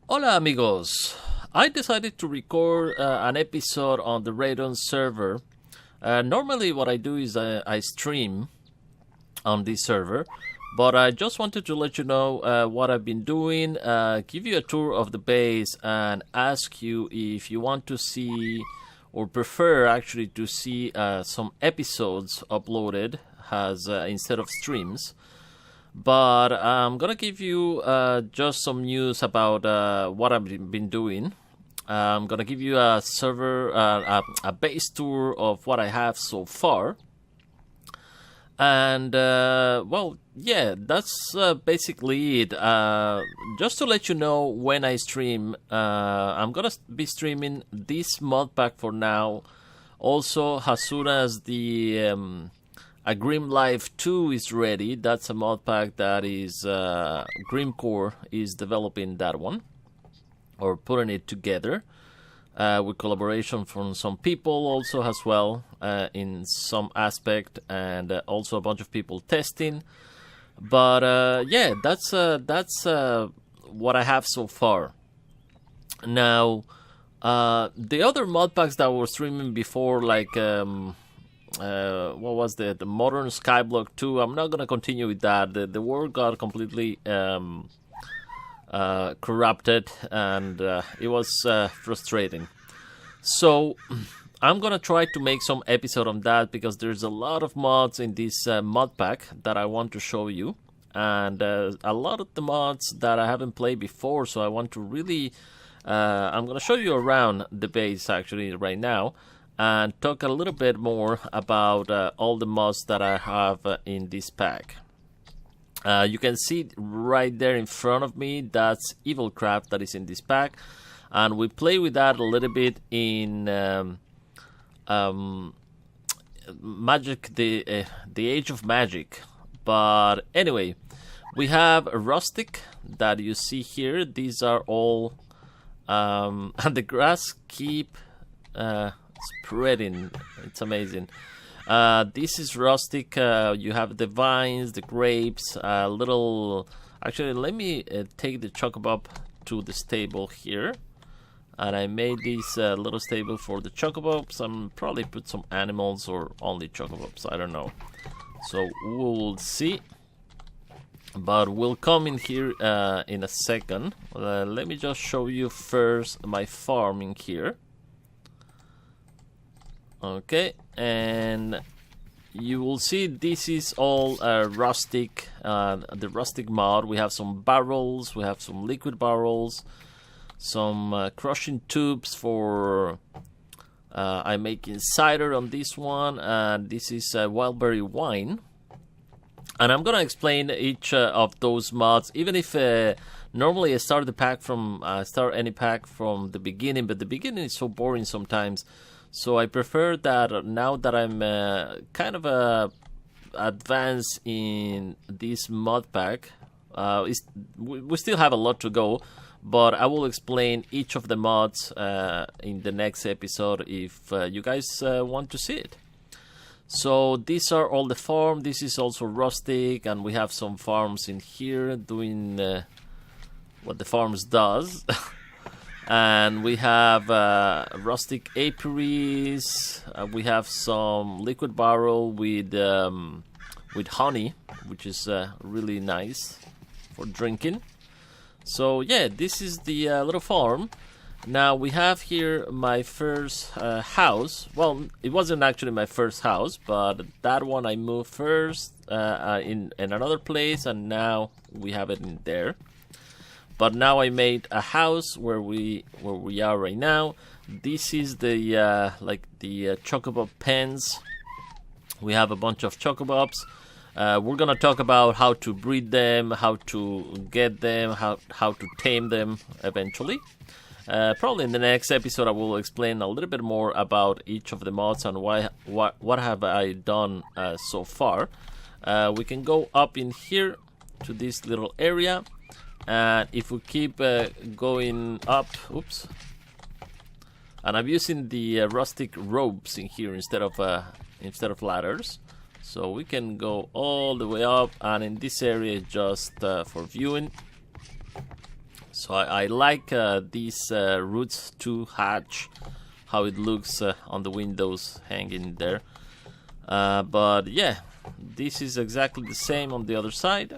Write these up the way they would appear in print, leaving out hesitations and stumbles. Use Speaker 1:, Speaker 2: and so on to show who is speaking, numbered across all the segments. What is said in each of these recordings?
Speaker 1: Hola amigos! I decided to record an episode on the Radon server. Normally what I do is I stream on this server, but I just wanted to let you know what I've been doing, give you a tour of the base and ask you if you want to see or prefer actually to see some episodes uploaded as instead of streams. But I'm gonna give you just some news about what I've been doing. I'm gonna give you a server, a base tour of what I have so far. And well, yeah, that's basically it. Just to let you know when I stream, I'm gonna be streaming this mod pack for now. Also, as soon as the a Grim Life 2 is ready. That's a mod pack that is Grimcore is developing that one, or putting it together with collaboration from some people also as well in some aspect, and also a bunch of people testing. But yeah, that's what I have so far. Now, the other mod packs that were streaming before, like what was the Modern Skyblock 2? I'm not gonna continue with that. The world got completely corrupted, and it was frustrating. So I'm gonna try to make some episode on that, because there's a lot of mods in this mod pack that I want to show you, and a lot of the mods that I haven't played before. So I want to really I'm gonna show you around the base actually right now, and talk a little bit more about all the mods that I have in this pack. You can see right there in front of me, that's Evil Craft that is in this pack, and we play with that a little bit in Magic, the Age of Magic. But anyway, we have a Rustic that you see here. These are all and the grass keep spreading. It's amazing. This is Rustic. You have the vines, the grapes, little. Actually, let me take the chocobob to the stable here, and I made this little stable for the chocobobs. I'm probably put some animals or only chocobobs. I don't know. So we'll see. But we'll come in here in a second. Let me just show you first my farming here. Okay, and you will see this is all rustic, the rustic mod. We have some barrels, we have some liquid barrels, some crushing tubes for I'm making cider on this one, and this is wildberry wine. And I'm gonna explain each of those mods, even if normally I start the pack from start any pack from the beginning, but the beginning is so boring sometimes. So I prefer that now that I'm kind of advanced in this mod pack. We still have a lot to go, but I will explain each of the mods in the next episode if you guys want to see it. So these are all the farm. This is also Rustic, and we have some farms in here doing what the farms does. And we have rustic apiaries. We have some liquid barrel with honey, which is really nice for drinking. So yeah, this is the little farm. Now we have here my first house. Well, it wasn't actually my first house, but that one I moved first in another place, and now we have it in there. But now I made a house where we are right now. This is the like the chocobob pens. We have a bunch of chocobobs. We're gonna talk about how to breed them, how to get them, how to tame them eventually. Probably in the next episode I will explain a little bit more about each of the mods and what have I done so far. We can go up in here to this little area. And if we keep going up, oops, and I'm using the rustic ropes in here instead of ladders, so we can go all the way up. And in this area, just for viewing. So I like these roots to hatch, how it looks on the windows hanging there. But yeah, this is exactly the same on the other side.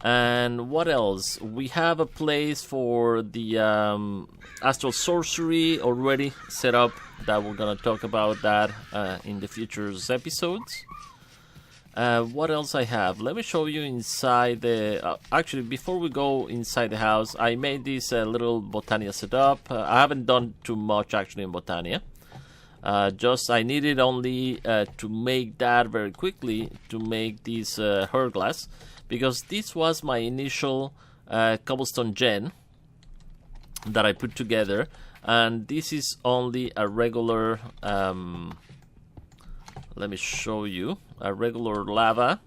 Speaker 1: And what else? We have a place for the astral sorcery already set up, that we're gonna talk about that in the future episodes. What else I have? Let me show you inside the... actually, before we go inside the house, I made this little Botania setup. I haven't done too much actually in Botania. Just I needed only to make that very quickly, to make this hourglass, because this was my initial cobblestone gen that I put together, and this is only a regular let me show you, a regular lava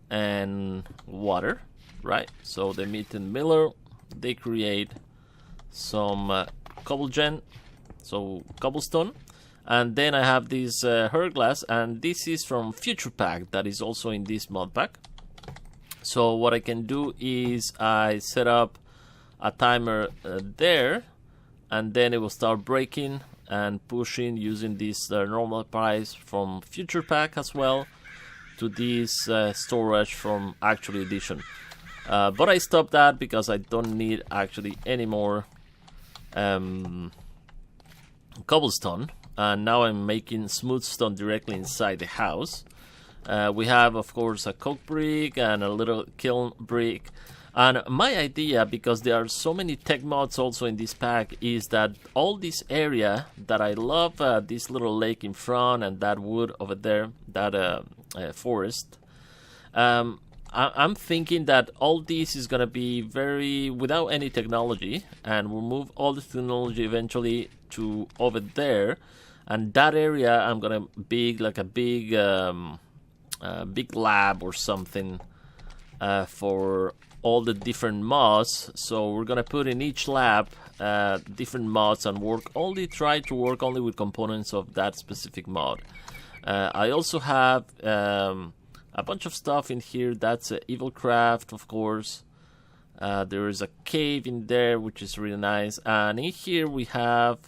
Speaker 1: and water, right? So the Meat and Miller, they create some cobble gen, so cobblestone. And then I have this hourglass, and this is from Future Pack, that is also in this mod pack. So what I can do is I set up a timer there, and then it will start breaking and pushing using this normal price from Future Pack as well to this storage from Actual Edition. But I stopped that because I don't need actually any more cobblestone. And now I'm making smooth stone directly inside the house. We have, of course, a coke brick and a little kiln brick. And my idea, because there are so many tech mods also in this pack, is that all this area that I love, this little lake in front and that wood over there, that forest, I'm thinking that all this is going to be very without any technology, and we'll move all the technology eventually to over there. And that area I'm going to be like a big lab or something for all the different mods. So we're gonna put in each lab different mods and try to work only with components of that specific mod. I also have a bunch of stuff in here. That's Evil Craft, of course. There is a cave in there, which is really nice. And in here we have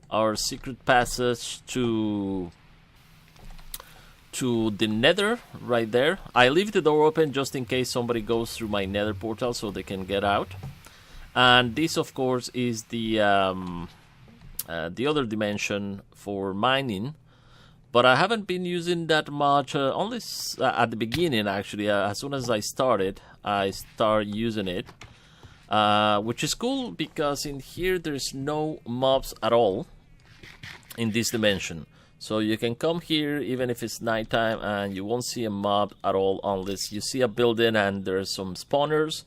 Speaker 1: our secret passage to the nether right there. I leave the door open just in case somebody goes through my nether portal so they can get out. And this, of course, is the other dimension for mining. But I haven't been using that much, only at the beginning actually. As soon as I started using it. Which is cool because in here there's no mobs at all in this dimension. So you can come here even if it's nighttime and you won't see a mob at all unless you see a building and there's some spawners.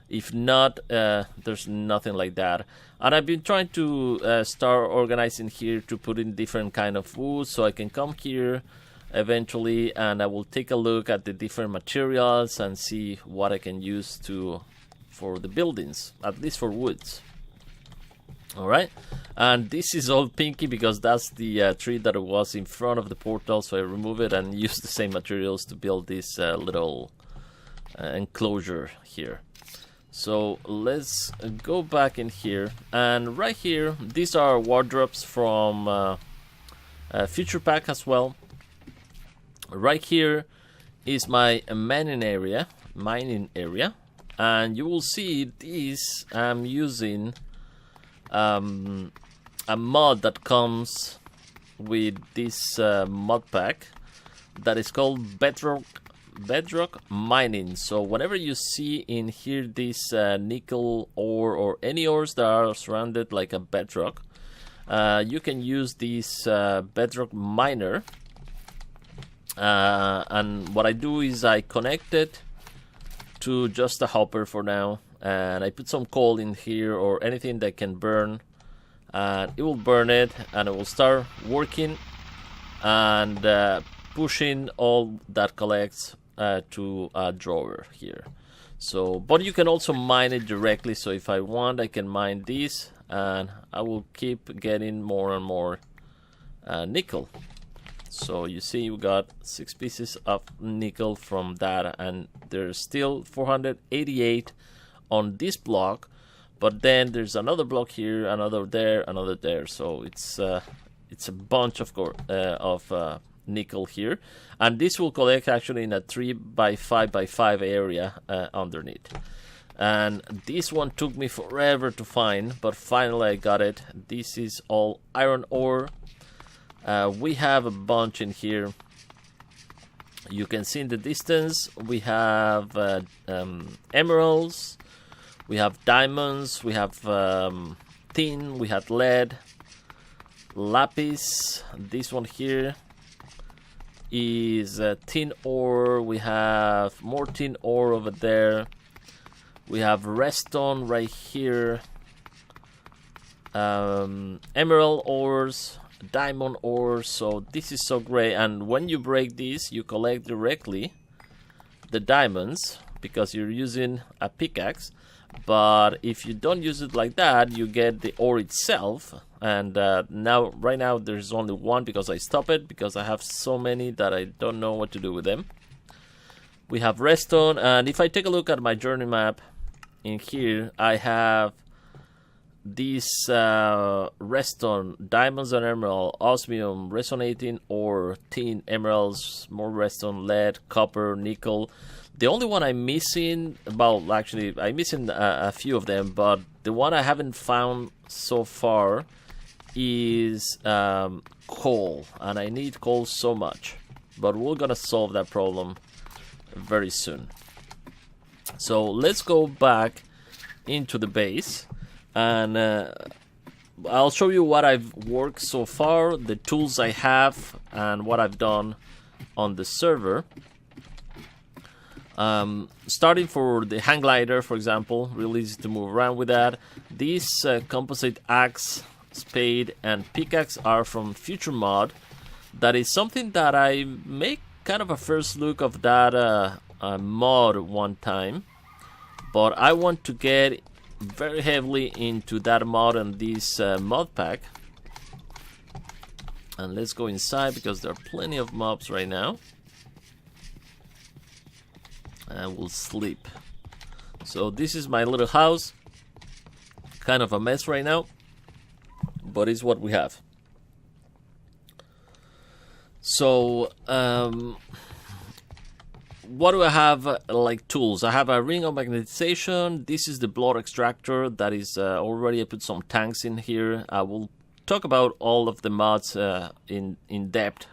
Speaker 1: If not, there's nothing like that. And I've been trying to start organizing here to put in different kind of wood, so I can come here eventually and I will take a look at the different materials and see what I can use for the buildings, at least for woods. Alright, and this is all pinky because that's the tree that was in front of the portal, so I remove it and use the same materials to build this little enclosure here. So let's go back in here, and right here these are wardrobes from Future Pack as well. Right here is my mining area, and you will see this. I'm using a mod that comes with this mod pack that is called bedrock mining. So whenever you see in here this nickel ore or any ores that are surrounded like a bedrock, you can use this bedrock miner. And what I do is I connect it to just a hopper for now, and I put some coal in here or anything that can burn, and it will burn it and it will start working and pushing all that collects to a drawer here. So, but you can also mine it directly, so if I want I can mine this and I will keep getting more and more nickel. So you see we got 6 pieces of nickel from that, and there's still 488 on this block, but then there's another block here, another there. So it's a bunch of nickel here, and this will collect actually in a 3x5x5 area underneath. And this one took me forever to find, but finally I got it. This is all iron ore. We have a bunch in here. You can see in the distance we have emeralds, we have diamonds, we have tin, we have lead, lapis. This one here is tin ore. We have more tin ore over there. We have redstone right here, emerald ores, diamond ores. So this is so great. And when you break this, you collect directly the diamonds because you're using a pickaxe. But if you don't use it like that, you get the ore itself. And right now there's only one because I stopped it because I have so many that I don't know what to do with them. We have redstone, and if I take a look at my journey map in here, I have these redstone, diamonds and emerald, osmium, resonating ore, tin, emeralds, more redstone, lead, copper, nickel. The only one I'm missing, well, actually, I'm missing a few of them, but the one I haven't found so far is coal, and I need coal so much. But we're gonna solve that problem very soon. So let's go back into the base, and I'll show you what I've worked so far, the tools I have, and what I've done on the server. Starting for the hang glider, for example, really easy to move around with that. These composite axe, spade, and pickaxe are from Future Mod. That is something that I make kind of a first look of that mod one time, but I want to get very heavily into that mod and this mod pack. And let's go inside because there are plenty of mobs right now. And we'll sleep. So this is my little house. Kind of a mess right now, but it's what we have. So what do I have like tools? I have a ring of magnetization. This is the blood extractor that is already. I put some tanks in here. I will talk about all of the mods in depth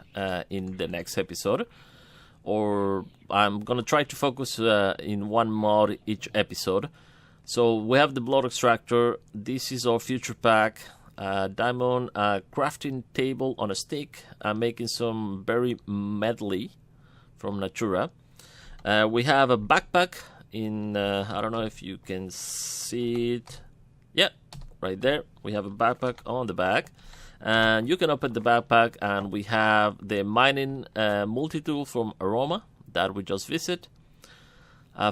Speaker 1: in the next episode, or I'm gonna try to focus in one mod each episode. So we have the blood extractor. This is our future pack. Diamond crafting table on a stick. I'm making some berry medley from Natura. We have a backpack in, I don't know if you can see it. Yeah, right there. We have a backpack on the back. And you can open the backpack, and we have the mining multi-tool from Aroma that we just visit.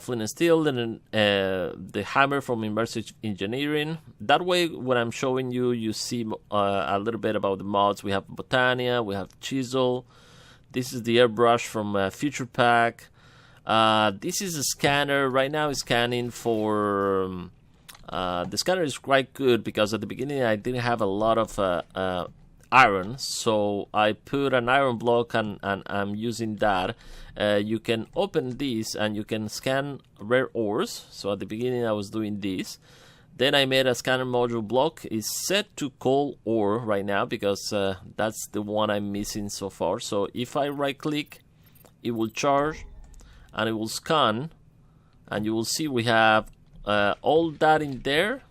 Speaker 1: Flint and steel, and the hammer from Immersive Engineering. That way, when I'm showing you, you see a little bit about the mods. We have Botania, we have Chisel. This is the airbrush from Future Pack. This is a scanner. Right now it's scanning for... the scanner is quite good because at the beginning I didn't have a lot of iron. So I put an iron block and I'm using that. You can open this and you can scan rare ores. So at the beginning I was doing this. Then I made a scanner module block. It's set to coal ore right now because that's the one I'm missing so far. So if I right click, it will charge and it will scan, and you will see we have all that in there.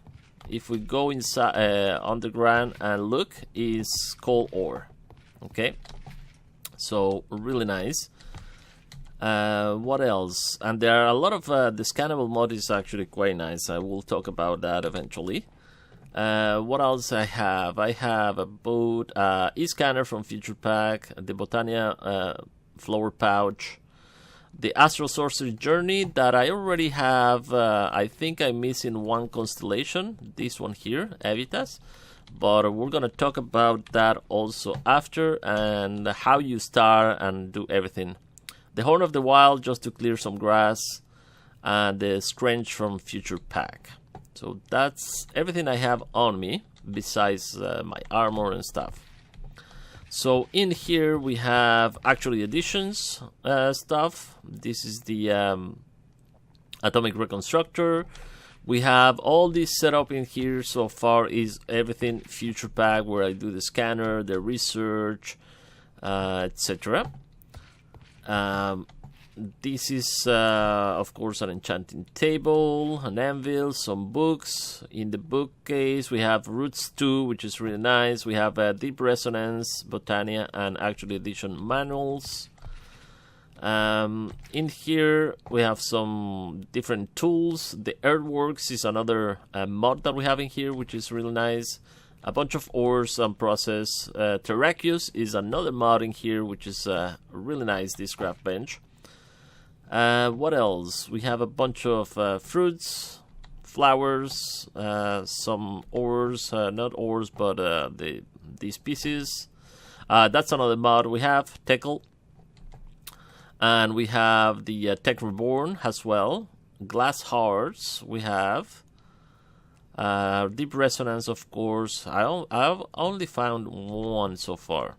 Speaker 1: If we go inside underground and look, is coal ore. Okay, so really nice. What else? And there are a lot of the scannable mod is actually quite nice. I will talk about that eventually. What else I have? I have a boat, e-scanner from Future Pack, the Botania flower pouch, the Astral Sorcery Journey that I already have. I think I'm missing one constellation, this one here, Evitas. But we're gonna talk about that also after, and how you start and do everything. The Horn of the Wild, just to clear some grass. and the Scrench from Future Pack. So that's everything I have on me, besides my armor and stuff. So in here we have actually additions stuff. This is the Atomic Reconstructor. We have all this set up in here so far is everything Future Pack, where I do the scanner, the research, etc. This is, of course, an enchanting table, an anvil, some books. In the bookcase, we have Roots 2, which is really nice. We have Deep Resonance, Botania, and actually edition manuals. In here, we have some different tools. The Earthworks is another mod that we have in here, which is really nice. A bunch of ores and process. Terraceous is another mod in here, which is really nice, this craft bench. What else? We have a bunch of fruits, flowers, some ores, not ores, but these pieces. That's another mod we have, Teckle. And we have the Tech Reborn as well. Glass Hearts we have. Deep Resonance, of course. I've only found one so far.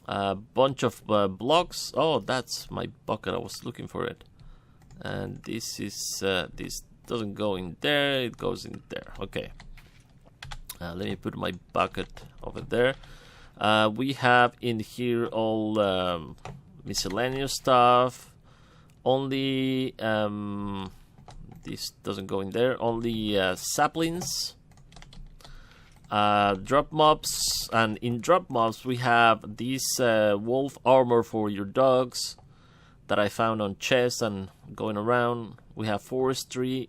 Speaker 1: A bunch of blocks. Oh, that's my bucket. I was looking for it. And this is this doesn't go in there. It goes in there. Okay. Let me put my bucket over there. We have in here all miscellaneous stuff. Only this doesn't go in there. Only saplings. Drop mobs, and in drop mobs we have this wolf armor for your dogs that I found on chests and going around. We have forestry,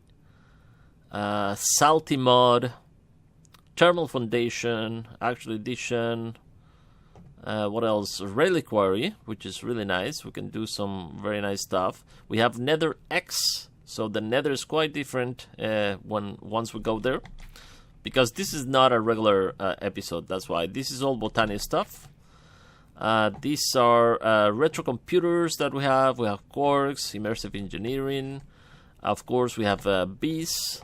Speaker 1: salty mod, thermal foundation, actual edition. What else? Reliquary, which is really nice. We can do some very nice stuff. We have Nether X, so the Nether is quite different once we go there. Because this is not a regular episode, that's why. This is all botany stuff. These are retro computers that we have. We have quarks, immersive engineering. Of course, we have bees.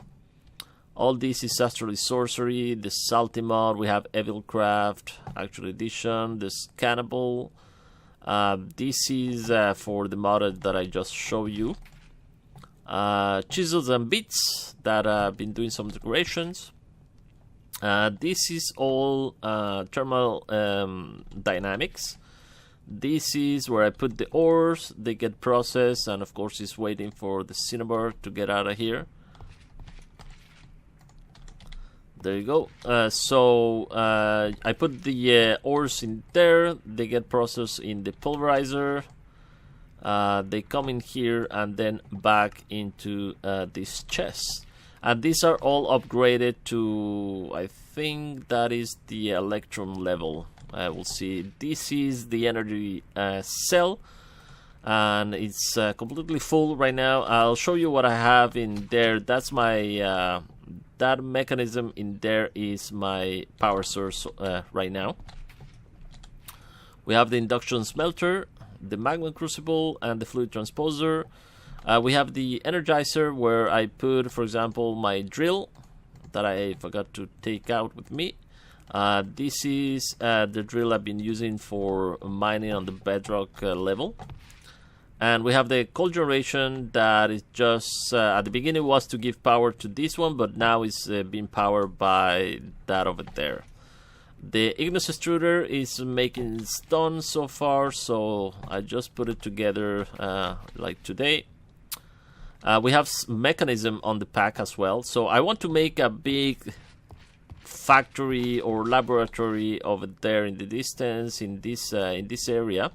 Speaker 1: All this is astrally sorcery. The salty mod. We have Evilcraft, actual edition. The scannable. This is for the mod that I just showed you. Chisels and bits that I've been doing some decorations. This is all thermal dynamics. This is where I put the ores, they get processed, and of course it's waiting for the cinnabar to get out of here. There you go. I put the ores in there, they get processed in the pulverizer. They come in here and then back into this chest. And these are all upgraded to, I think that is the electrum level. We'll see. This is the energy cell, and it's completely full right now. I'll show you what I have in there. That's my that mechanism in there is my power source right now. We have the induction smelter, the magma crucible, and the fluid transposer. We have the energizer where I put, for example, my drill that I forgot to take out with me. This is the drill I've been using for mining on the bedrock level. And we have the cold generation that is just, at the beginning was to give power to this one, but now it's being powered by that over there. The Ignis extruder is making stone so far, so I just put it together like today. We have mechanism on the pack as well, so I want to make a big factory or laboratory over there in the distance in this area,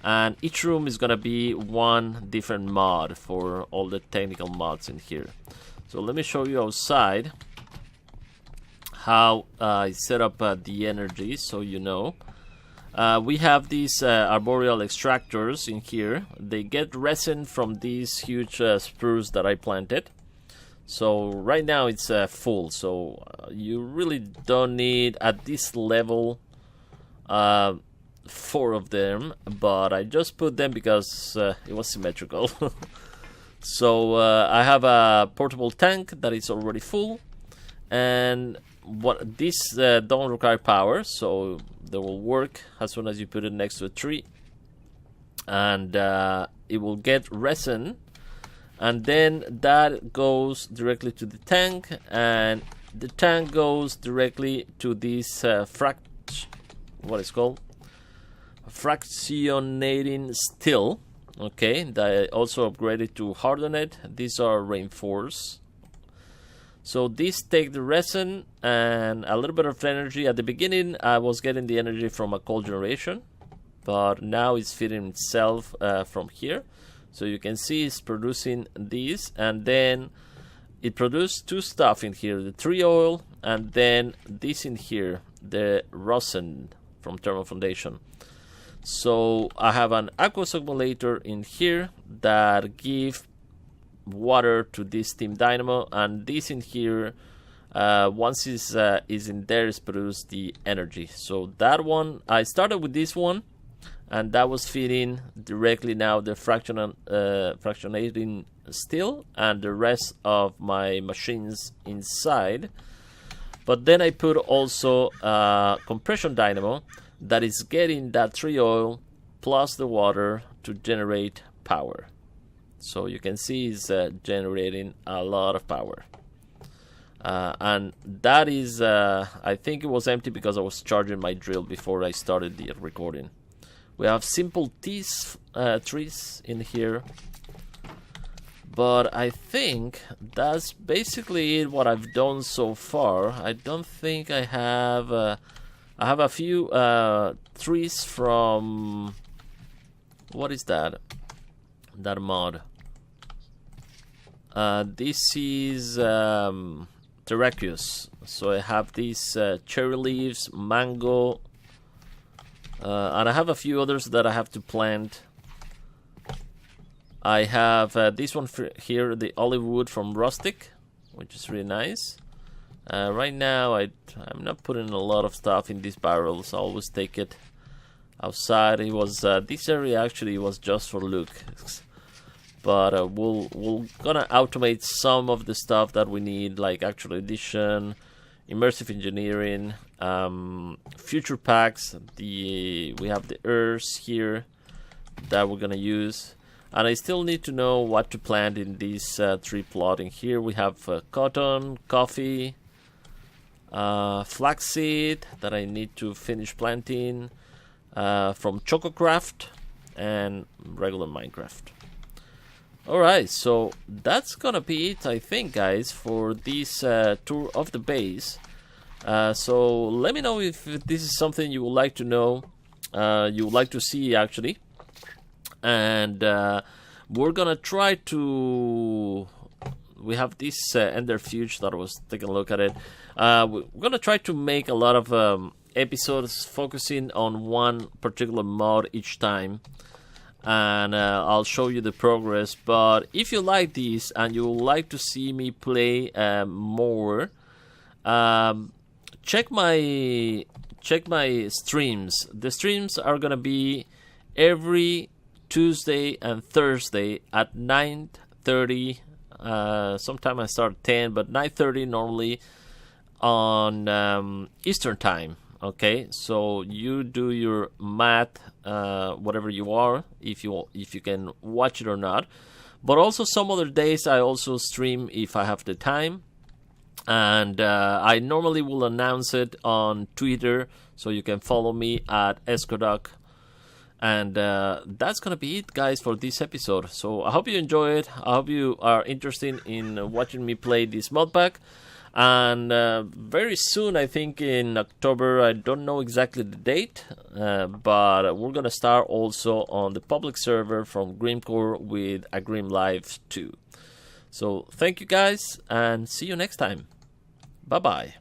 Speaker 1: and each room is gonna be one different mod for all the technical mods in here. So let me show you outside how I set up the energy, so you know. We have these arboreal extractors in here. They get resin from these huge spruce that I planted. So right now it's full, so you really don't need at this level 4 of them, but I just put them because it was symmetrical. So I have a portable tank that is already full, and what this don't require power, so they will work as soon as you put it next to a tree, and it will get resin, and then that goes directly to the tank, and the tank goes directly to this fractionating steel. Okay, that I also upgraded to harden it. These are reinforced. So these take the resin and a little bit of energy. At the beginning, I was getting the energy from a coal generation, but now it's feeding itself from here. So you can see it's producing these, and then it produced two stuff in here, the tree oil, and then this in here, the rosin from thermal foundation. So I have an aqueous accumulator in here that give water to this steam dynamo, and this in here, once is in there, is produce the energy. So that one, I started with this one, and that was feeding directly now the fractionating steel and the rest of my machines inside. But then I put also a compression dynamo that is getting that tree oil plus the water to generate power. So you can see it's generating a lot of power. And that is, I think it was empty because I was charging my drill before I started the recording. We have simple trees in here. But I think that's basically it, what I've done so far. I don't think I have a few trees from, what is that mod? This is Terraceous. So I have these cherry leaves, mango, and I have a few others that I have to plant. I have this one here, the olive wood from Rustic, which is really nice. Right now, I'm not putting a lot of stuff in these barrels. I always take it outside. It was this area actually was just for looks, but we're gonna automate some of the stuff that we need, like actual addition, immersive engineering, future packs. We have the earths here that we're gonna use. And I still need to know what to plant in this tree plot. In here we have cotton, coffee, flaxseed that I need to finish planting, from ChocoCraft and regular Minecraft. Alright, so that's gonna be it, I think, guys, for this tour of the base. So let me know if this is something you would like to know, you would like to see actually. And we're gonna try to, we have this Enderfuge that I was taking a look at it. We're gonna try to make a lot of episodes focusing on one particular mod each time, and I'll show you the progress. But if you like this and you would like to see me play more, check my streams. The streams are gonna be every Tuesday and Thursday at 9:30. Sometime I start at 10, but 9:30 normally on Eastern time. Okay, so you do your math, whatever you are, if you can watch it or not. But also some other days I also stream if I have the time, and I normally will announce it on Twitter, so you can follow me at Escodoc. And that's gonna be it, guys, for this episode. So I hope you enjoy it. I hope you are interested in watching me play this mod pack. And very soon, I think in October, I don't know exactly the date, but we're gonna start also on the public server from Grimcore with a Grim Live 2. So thank you, guys, and see you next time. Bye bye.